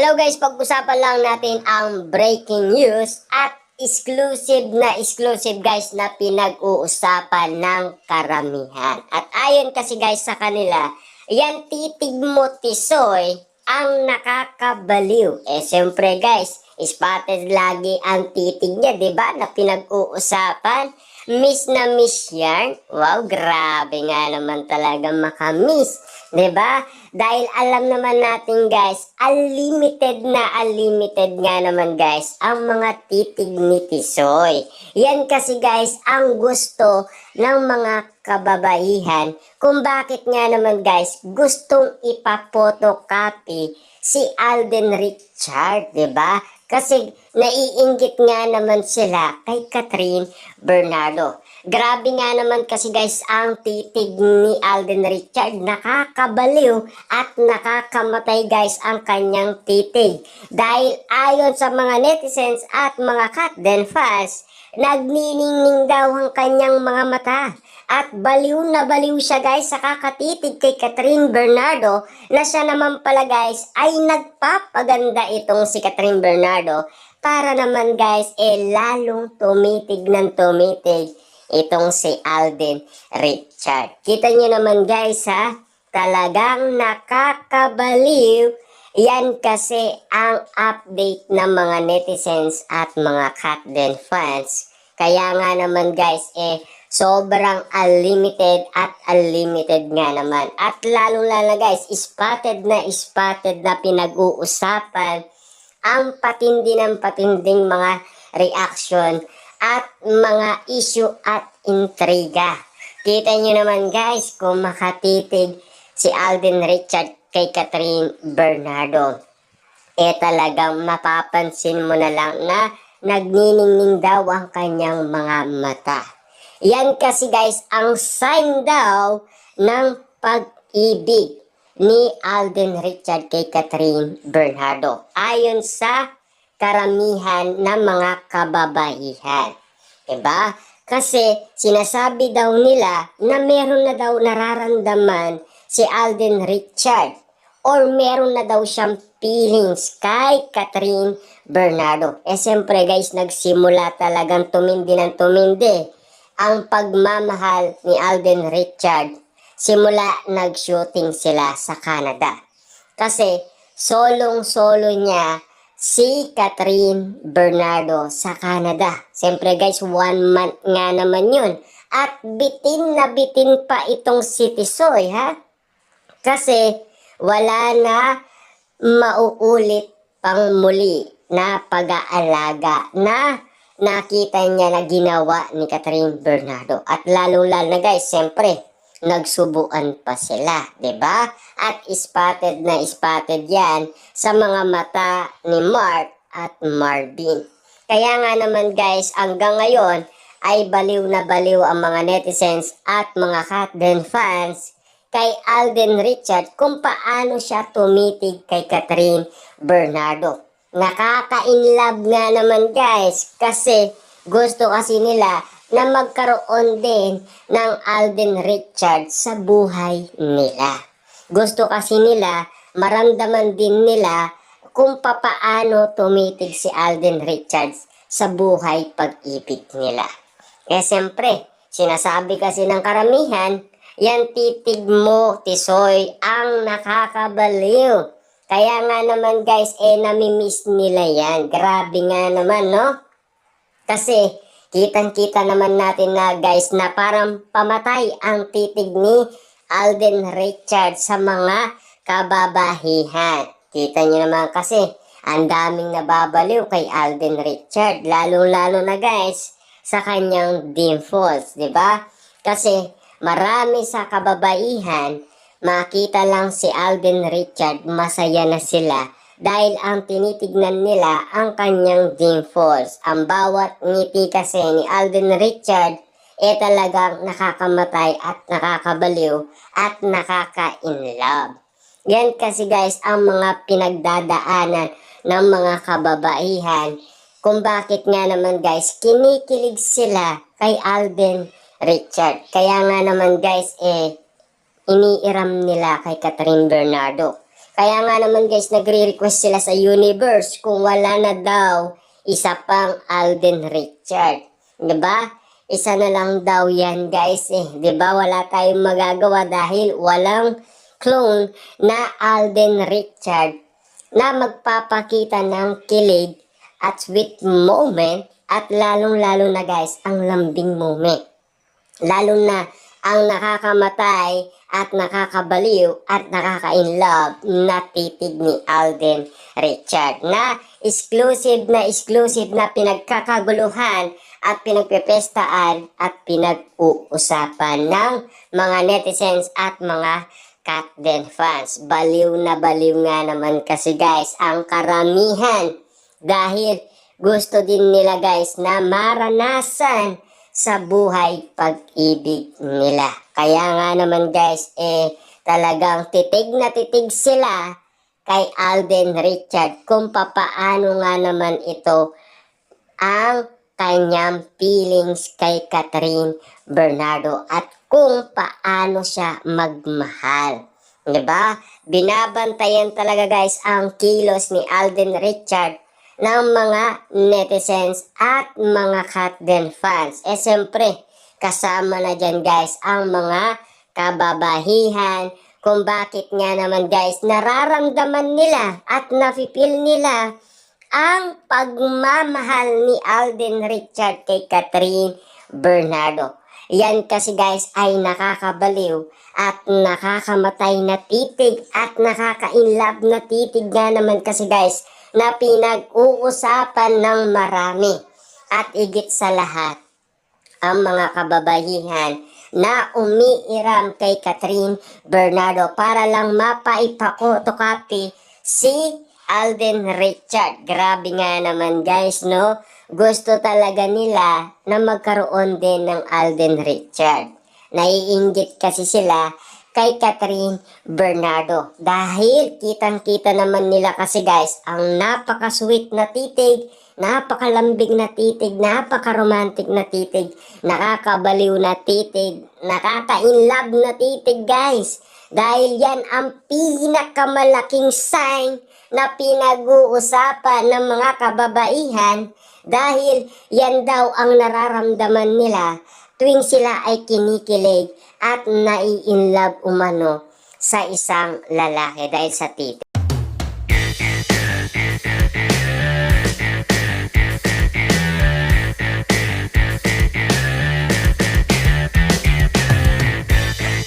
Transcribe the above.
Hello guys, pag-usapan lang natin ang breaking news at exclusive guys na pinag-uusapan ng karamihan. At ayon kasi guys sa kanila, yan titig mo tisoy ang nakakabaliw. Siyempre guys, spotted lagi ang titig niya, diba? Na pinag-uusapan. Miss na miss yan. Wow, grabe nga naman talaga makamiss. 'Di ba? Dahil alam naman natin guys, unlimited nga naman guys ang mga titig ni Tisoy. Yan kasi guys ang gusto ng mga kababaihan kung bakit nga naman guys gustong ipapotocopy si Alden Richard, 'di ba? Kasi naiinggit nga naman sila kay Catherine Bernardo. Grabe nga naman kasi guys ang titig ni Alden Richard. Nakakabaliw at nakakamatay guys ang kanyang titig. Dahil ayon sa mga netizens at mga Katden fans, nagniningning daw ang kanyang mga mata. At baliw na baliw siya guys sa kakatitig kay Catherine Bernardo na siya naman pala guys ay nagpapaganda itong si Catherine Bernardo para naman guys lalong tumitig ng tumitig itong si Alden Richard. Kita nyo naman guys ha, talagang nakakabaliw. Yan kasi ang update ng mga netizens at mga Katden fans. Kaya nga naman guys sobrang unlimited nga naman. At lalo guys, spotted na pinag-uusapan ang patindi ng patinding mga reaction at mga issue at intriga. Kita nyo naman guys kung makatitig si Alden Richard kay Catherine Bernardo. Talagang mapapansin mo na lang na nagniningning daw ang kanyang mga mata. Yan kasi guys ang sign daw ng pag-ibig ni Alden Richard kay Catherine Bernardo. Ayon sa karamihan ng mga kababaihan. Diba? Kasi sinasabi daw nila na meron na daw nararamdaman si Alden Richard or meron na daw siyang feelings kay Catherine Bernardo. Siyempre guys, nagsimula talagang tumindi ng tumindi ang pagmamahal ni Alden Richard simula nag-shooting sila sa Canada. Kasi solong-solo niya si Catherine Bernardo sa Canada. Siyempre guys, 1 month nga naman yun. At bitin na bitin pa itong si Tisoy ha. Kasi wala na mauulit pang muli na pag-aalaga na nakita niya na ginawa ni Catherine Bernardo. At lalo-lalo na guys, siyempre, nagsubuan pa sila, 'di ba? At spotted yan sa mga mata ni Mark at Marvin. Kaya nga naman guys, hanggang ngayon ay baliw na baliw ang mga netizens at mga Katden fans kay Alden Richard kung paano siya tumitig kay Catherine Bernardo. Nakaka-inlove nga naman guys kasi gusto kasi nila na magkaroon din ng Alden Richard sa buhay nila. Gusto kasi nila, maramdaman din nila kung papaano tumitig si Alden Richards sa buhay pag-ibig nila. Siyempre, sinasabi kasi ng karamihan, yan titig mo, Tisoy, ang nakakabaliw. Kaya nga naman guys, namimiss nila yan. Grabe nga naman, no? Kasi, kitang-kita naman natin na guys na parang pamatay ang titig ni Alden Richard sa mga kababaihan. Kita nyo naman kasi, ang daming nababaliw kay Alden Richard. Lalo-lalo na guys, sa kanyang dimples, di ba? Kasi, marami sa kababaihan, makita lang si Alden Richard, masaya na sila dahil ang tinitignan nila ang kanyang dimples. Ang bawat ngiti kasi ni Alden Richard talagang nakakamatay at nakakabaliw at nakaka-inlove. Yan kasi guys ang mga pinagdadaanan ng mga kababaihan kung bakit nga naman guys kinikilig sila kay Alden Richard. Kaya nga naman guys iniiram nila kay Catherine Bernardo. Kaya nga naman guys, nagre-request sila sa universe kung wala na daw isa pang Alden Richard. 'Di ba? Isa na lang daw yan guys eh. 'Di ba? Wala tayong magagawa dahil walang clone na Alden Richard na magpapakita ng kilig at sweet moment at lalong-lalo na guys, ang lambing moment. Lalo na ang nakakamatay at nakakabaliw at nakaka-inlove na titig ni Alden Richard na exclusive na pinagkakaguluhan at pinagpepestaan at pinag-uusapan ng mga netizens at mga Katden fans. Baliw na baliw nga naman kasi guys ang karamihan dahil gusto din nila guys na maranasan sa buhay pag-ibig nila. Kaya nga naman guys, talagang titig na titig sila kay Alden Richard kung papaano nga naman ito ang kanyang feelings kay Catherine Bernardo at kung paano siya magmahal. 'Di ba? Binabantayan talaga guys ang kilos ni Alden Richard ng mga netizens at mga Katden fans. Siyempre, kasama na dyan guys ang mga kababahihan kung bakit nga naman guys nararamdaman nila at nafe-feel nila ang pagmamahal ni Alden Richard kay Catherine Bernardo. Yan kasi guys ay nakakabaliw at nakakamatay na titig at nakaka-inlove na titig nga naman kasi guys na pinag-uusapan ng marami at igit sa lahat ang mga kababayihan na umiiram kay Catherine Bernardo para lang mapaipakotokopy si Alden Richard. Grabe nga naman guys, no? Gusto talaga nila na magkaroon din ng Alden Richard. Naiinggit kasi sila kay Catherine Bernardo dahil kitang-kita naman nila kasi guys ang napaka-sweet na titig, napakalambing na titig, napaka-romantic na titig, nakakabaliw na titig, nakaka-inlove na titig guys. Dahil yan ang pinakamalaking sign na pinag-uusapan ng mga kababaihan dahil yan daw ang nararamdaman nila tuwing sila ay kinikilig at nai-inlove umano sa isang lalaki dahil sa titig.